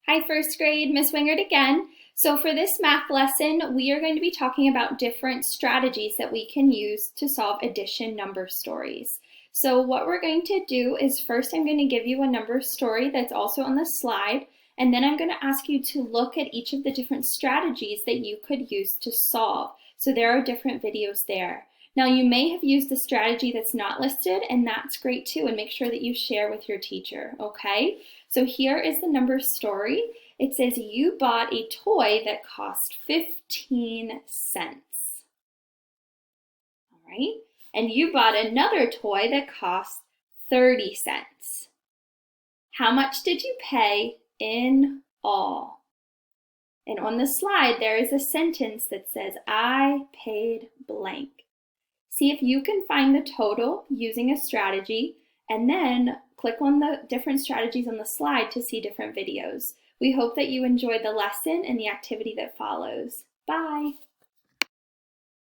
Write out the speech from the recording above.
Hi, first grade, Miss Wingard again. So for this math lesson, we are going to be talking about different strategies that we can use to solve addition number stories. So what we're going to do is first I'm going to give you a number story that's also on the slide, and then I'm going to ask you to look at each of the different strategies that you could use to solve. So there are different videos there. Now you may have used a strategy that's not listed, and that's great too, and make sure that you share with your teacher, okay? So here is the number story. It says you bought a toy that cost 15 cents. All right, and you bought another toy that cost 30 cents. How much did you pay in all? And on the slide, there is a sentence that says, I paid blank. See if you can find the total using a strategy, and then click on the different strategies on the slide to see different videos. We hope that you enjoyed the lesson and the activity that follows. Bye!